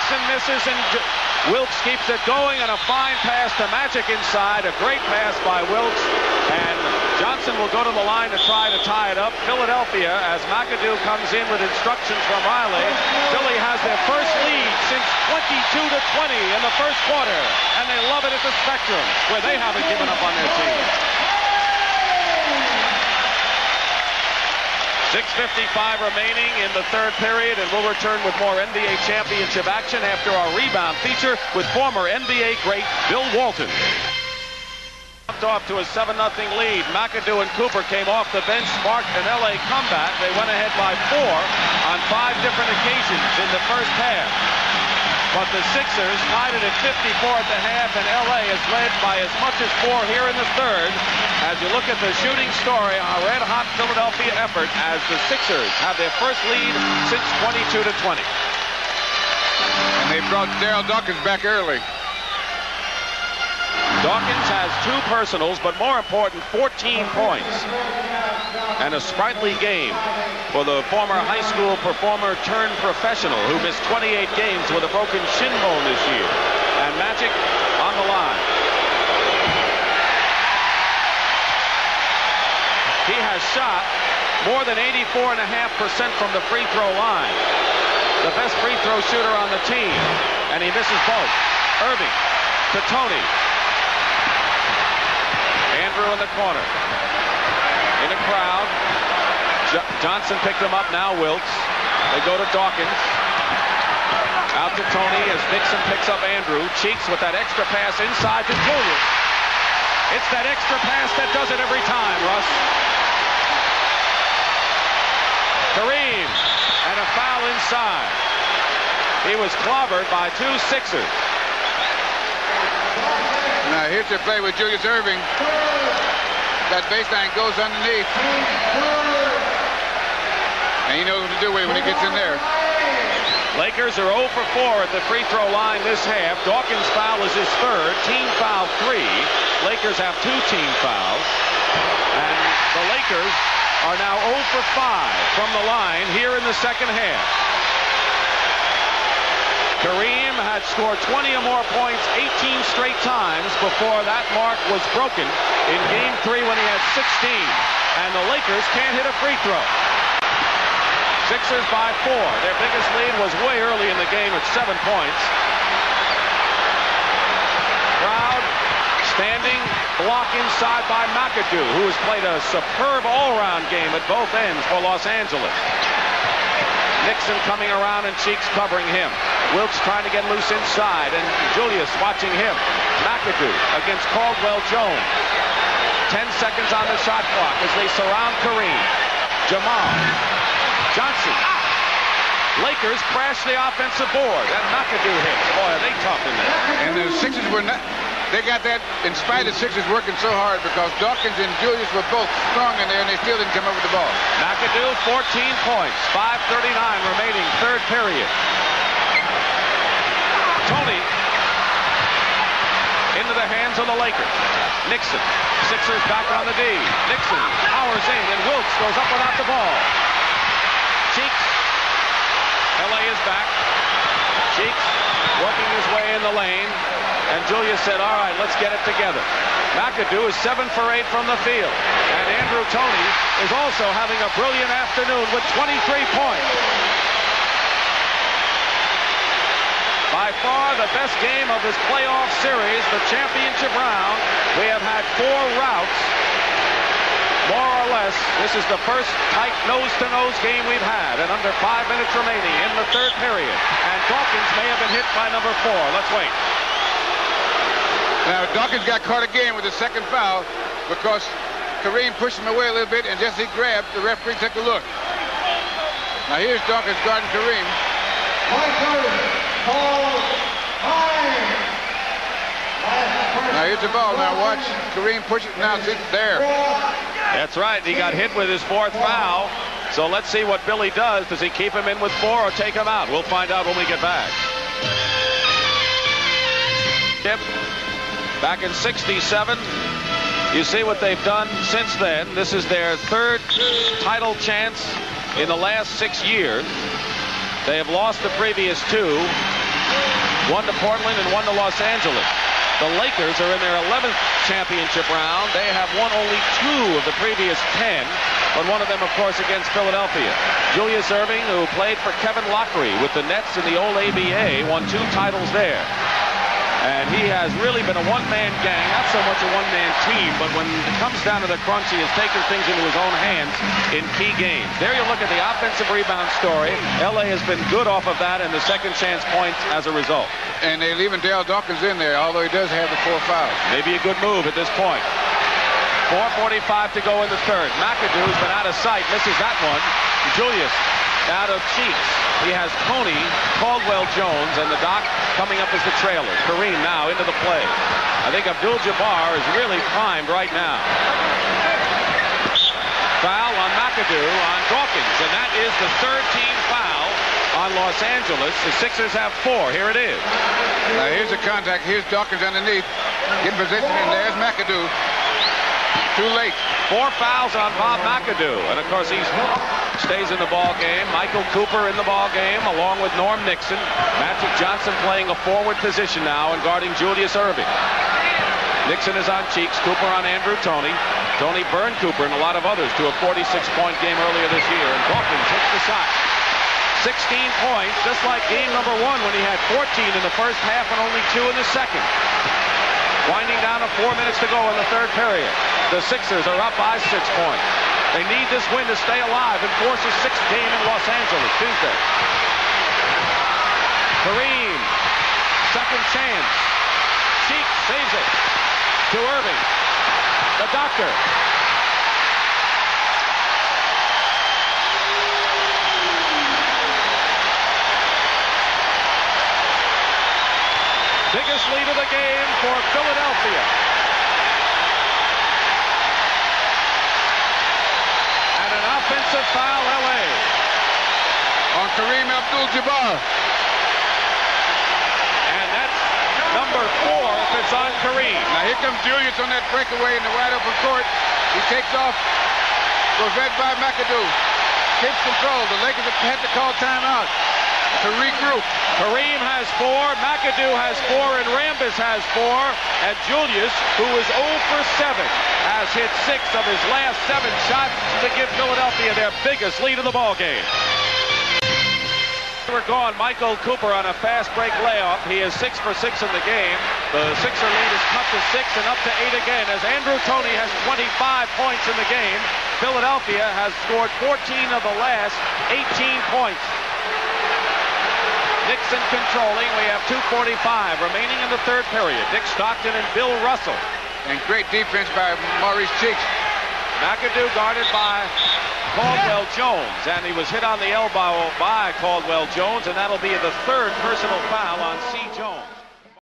Benson misses, and Wilkes keeps it going, and a fine pass to Magic inside. A great pass by Wilkes, and Johnson will go to the line to try to tie it up. Philadelphia, as McAdoo comes in with instructions from Riley. Philly has their first lead since 22-20 in the first quarter, and they love it at the Spectrum, where they haven't given up on their team. 6:55 remaining in the third period, and we'll return with more NBA championship action after our rebound feature with former NBA great Bill Walton. Off to a 7-0 lead. McAdoo and Cooper came off the bench, sparked an LA comeback. They went ahead by 4 on 5 different occasions in the first half. But the Sixers tied it at 54 at the half, and LA is led by as much as 4 here in the third. As you look at the shooting story, a red-hot Philadelphia effort as the Sixers have their first lead since 22-20. And they brought Daryl Dawkins back early. Dawkins has 2 personals, but more important, 14 points. And a sprightly game for the former high school performer turned professional who missed 28 games with a broken shin bone this year. And Magic on the line. He has shot more than 84.5% from the free throw line. The best free throw shooter on the team. And he misses both. Erving to Toney. Andrew in the corner. In a crowd. Johnson picked him up, now Wilkes. They go to Dawkins. Out to Toney as Nixon picks up Andrew. Cheeks with that extra pass inside to Julius. It's that extra pass that does it every time, Russ. Kareem, and a foul inside. He was clobbered by 2 Sixers. Now here's the play with Julius Erving. That baseline goes underneath. And he knows what to do with it when he gets in there. Lakers are 0 for 4 at the free throw line this half. Dawkins' foul is his 3rd. Team foul 3. Lakers have 2 team fouls. And the Lakers are now 0 for 5 from the line here in the second half. Kareem had scored 20 or more points 18 straight times before that mark was broken in Game 3 when he had 16. And the Lakers can't hit a free throw. Sixers by 4. Their biggest lead was way early in the game at 7 points. Crowd standing, block inside by McAdoo, who has played a superb all-around game at both ends for Los Angeles. Nixon coming around and Cheeks covering him. Wilkes trying to get loose inside, and Julius watching him. McAdoo against Caldwell Jones. 10 seconds on the shot clock as they surround Kareem. Jamal. Johnson. Lakers crash the offensive board, and McAdoo hits. Boy, are they tough in there. And the Sixers were not... They got that in spite of Sixers working so hard because Dawkins and Julius were both strong in there and they still didn't come up with the ball. McAdoo, 14 points. 5:39 remaining, third period. Toney into the hands of the Lakers. Nixon. Sixers back on the D. Nixon powers in and Wilkes goes up without the ball. Cheeks. LA is back. Cheeks working his way in the lane. And Julius said, all right, let's get it together. McAdoo is 7 for 8 from the field. And Andrew Toney is also having a brilliant afternoon with 23 points. By far the best game of this playoff series, the championship round. We have had 4 routes, more or less. This is the first tight nose-to-nose game we've had. And under 5 minutes remaining in the third period. And Dawkins may have been hit by number 4. Let's wait. Now, Dawkins got caught again with the second foul because Kareem pushed him away a little bit, and just as he grabbed, the referee took a look. Now, here's Dawkins guarding Kareem. Now, here's the ball. Now, watch Kareem push it. Now, see, there. That's right. He got hit with his 4th foul. So let's see what Billy does. Does he keep him in with 4 or take him out? We'll find out when we get back. Back in '67, you see what they've done since then. This is their 3rd title chance in the last 6 years. They have lost the previous 2. one to Portland and one to Los Angeles. The Lakers are in their 11th championship round. They have won only 2 of the previous 10, but one of them, of course, against Philadelphia. Julius Erving, who played for Kevin Lockery with the Nets in the old ABA, won 2 titles there. And he has really been a one-man gang, not so much a one-man team, but when it comes down to the crunch, he has taken things into his own hands in key games. There you look at the offensive rebound story. L.A. has been good off of that and the second chance points as a result. And they're leaving Dale Dawkins in there, although he does have the 4 fouls. Maybe a good move at this point. 4:45 to go in the third. McAdoo's been out of sight, misses that one. Julius out of Cheeks. He has Toney, Caldwell-Jones, and the Doc coming up as the trailer. Kareem now into the play. I think Abdul-Jabbar is really primed right now. Foul on McAdoo on Dawkins, and that is the 3rd team foul on Los Angeles. The Sixers have 4. Here it is. Now here's the contact. Here's Dawkins underneath. Get position, and there's McAdoo. Too late. 4 fouls on Bob McAdoo, and of course he stays in the ball game. Michael Cooper in the ball game along with Norm Nixon. Magic Johnson playing a forward position now and guarding Julius Erving. Nixon is on Cheeks, Cooper on Andrew Toney. Toney burned Cooper and a lot of others to a 46-point game earlier this year, and Dawkins hits the shot. 16 points, just like game number 1 when he had 14 in the first half and only 2 in the second. Winding down to 4 minutes to go in the third period. The Sixers are up by 6 points. They need this win to stay alive and force a 6th game in Los Angeles Tuesday. Kareem, second chance. Cheek saves it to Erving. The Doctor. Biggest lead of the game for Philadelphia. And an offensive foul, L.A. on Kareem Abdul-Jabbar. And that's number 4 if it's on Kareem. Now here comes Julius on that breakaway in the wide open court. He takes off, goes right by McAdoo. Takes control. The Lakers have had to call timeout to regroup. Kareem has 4, McAdoo has 4, and Rambis has 4. And Julius, who is 0 for 7, has hit 6 of his last 7 shots to give Philadelphia their biggest lead of the ball game. We're gone. Michael Cooper on a fast break layoff. He is 6 for 6 in the game. The Sixer lead is cut to 6 and up to 8 again as Andrew Toney has 25 points in the game. Philadelphia has scored 14 of the last 18 points. Nixon controlling. We have 2:45 remaining in the third period. Dick Stockton and Bill Russell. And great defense by Maurice Cheeks. McAdoo guarded by Caldwell-Jones, and he was hit on the elbow by Caldwell-Jones, and that'll be the 3rd personal foul on C. Jones.